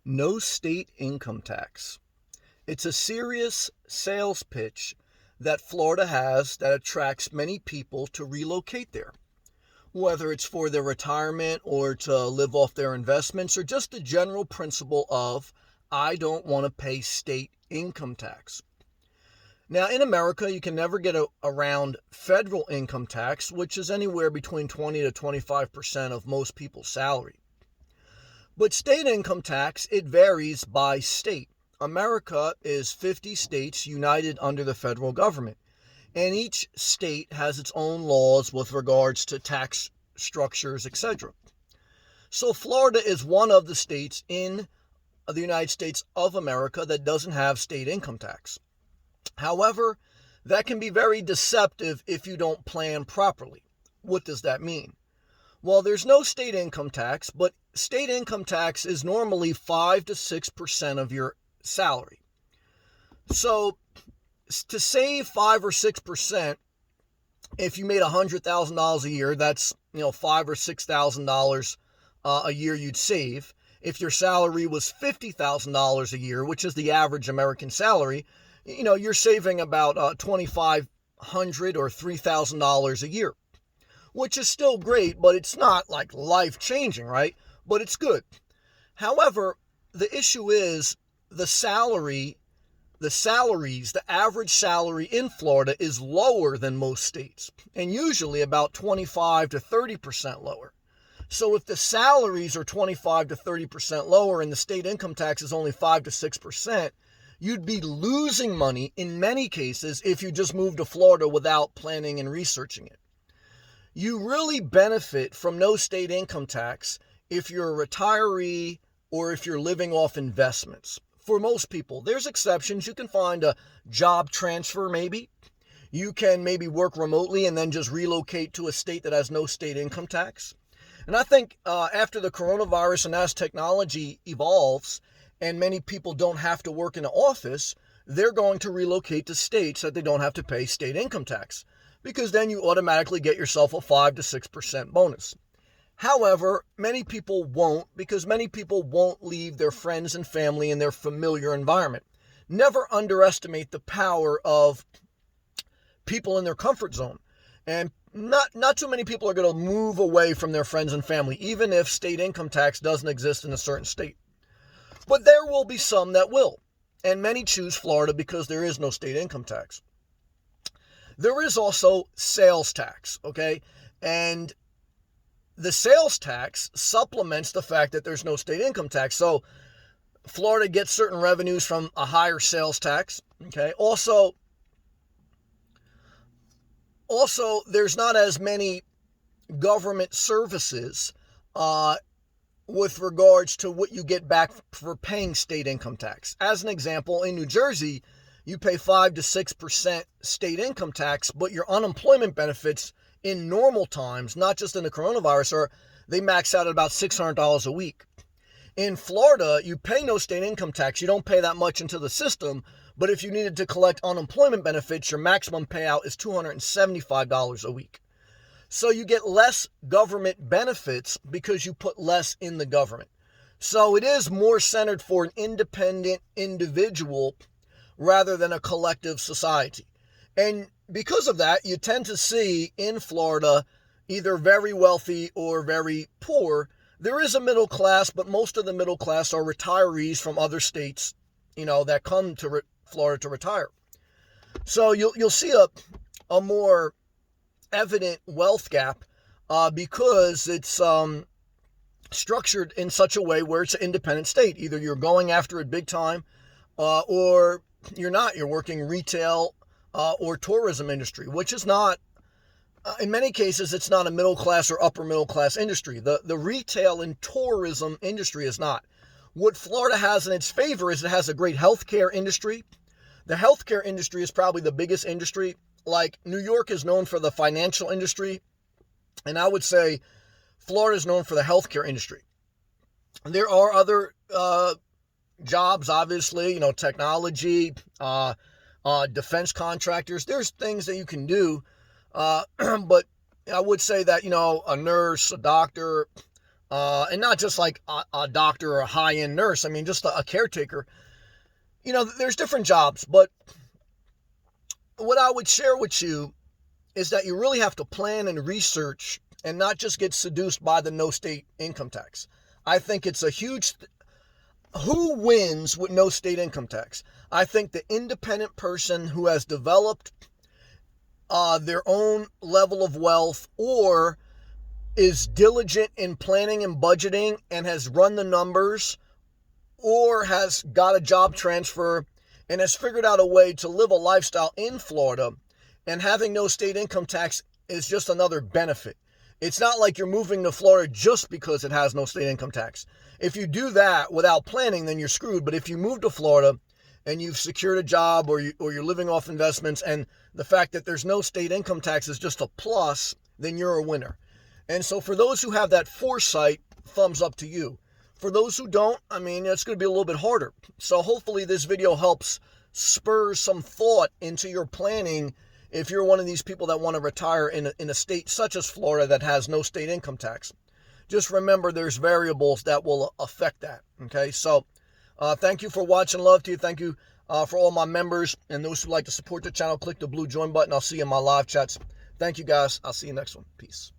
No state income tax. It's a serious sales pitch that Florida has that attracts many people to relocate there, whether it's for their retirement or to live off their investments or just the general principle of, I don't want to pay state income tax. Now, in America, you can never get around federal income tax, which is anywhere between 20 to 25% of most people's salary. But state income tax, it varies by state. America is 50 states united under the federal government, and each state has its own laws with regards to tax structures, etc. So Florida is one of the states in the United States of America that doesn't have state income tax. However, that can be very deceptive if you don't plan properly. What does that mean? Well, there's no state income tax, but state income tax is normally 5 to 6% of your salary. So to save 5 or 6%, if you made $100,000 a year, that's $5,000 or $6,000 a year you'd save. If your salary was $50,000 a year, which is the average American salary, you're saving about $2,500 or $3,000 a year, which is still great, but it's not like life-changing, right? But it's good. However, the issue is the salaries, the average salary in Florida is lower than most states, and usually about 25 to 30% lower. So if the salaries are 25 to 30% lower and the state income tax is only 5 to 6%, you'd be losing money in many cases if you just moved to Florida without planning and researching it. You really benefit from no state income tax if you're a retiree or if you're living off investments. For most people, there's exceptions. You can find a job transfer maybe. You can maybe work remotely and then just relocate to a state that has no state income tax. And I think after the coronavirus and as technology evolves and many people don't have to work in an office, they're going to relocate to states that they don't have to pay state income tax, because then you automatically get yourself a 5 to 6% bonus. However, many people won't, because many people won't leave their friends and family in their familiar environment. Never underestimate the power of people in their comfort zone. And not too many people are going to move away from their friends and family, even if state income tax doesn't exist in a certain state. But there will be some that will. And many choose Florida because there is no state income tax. There is also sales tax, okay? And the sales tax supplements the fact that there's no state income tax. So Florida gets certain revenues from a higher sales tax, okay? Also, there's not as many government services with regards to what you get back for paying state income tax. As an example, in New Jersey, you pay 5 to 6% state income tax, but your unemployment benefits in normal times, not just in the coronavirus, they max out at about $600 a week. In Florida, you pay no state income tax. You don't pay that much into the system, but if you needed to collect unemployment benefits, your maximum payout is $275 a week. So you get less government benefits because you put less in the government. So it is more centered for an independent individual rather than a collective society. And because of that, you tend to see in Florida either very wealthy or very poor. There is a middle class, but most of the middle class are retirees from other states, that come to Florida to retire. So you'll see a more evident wealth gap because it's structured in such a way where it's an independent state. Either you're going after it big time or you're not. You're working retail or tourism industry, which is not, in many cases, it's not a middle class or upper middle class industry. The retail and tourism industry is not. What Florida has in its favor is it has a great healthcare industry. The healthcare industry is probably the biggest industry. Like New York is known for the financial industry, and I would say Florida is known for the healthcare industry. There are other jobs, obviously, technology, defense contractors. There's things that you can do, but I would say that, a nurse, a doctor, And not just like a doctor or a high-end nurse. I mean, just a caretaker. There's different jobs, but what I would share with you is that you really have to plan and research and not just get seduced by the no state income tax. I think it's a huge... Who wins with no state income tax? I think the independent person who has developed their own level of wealth, or is diligent in planning and budgeting and has run the numbers, or has got a job transfer and has figured out a way to live a lifestyle in Florida, and having no state income tax is just another benefit. It's not like you're moving to Florida just because it has no state income tax. If you do that without planning, then you're screwed. But if you move to Florida and you've secured a job, or you're living off investments, and the fact that there's no state income tax is just a plus, then you're a winner. And so for those who have that foresight, thumbs up to you. For those who don't, I mean, it's going to be a little bit harder. So hopefully this video helps spur some thought into your planning if you're one of these people that want to retire in a state such as Florida that has no state income tax. Just remember there's variables that will affect that, okay? So thank you for watching. Love to you. Thank you for all my members and those who like to support the channel. Click the blue join button. I'll see you in my live chats. Thank you, guys. I'll see you next one. Peace.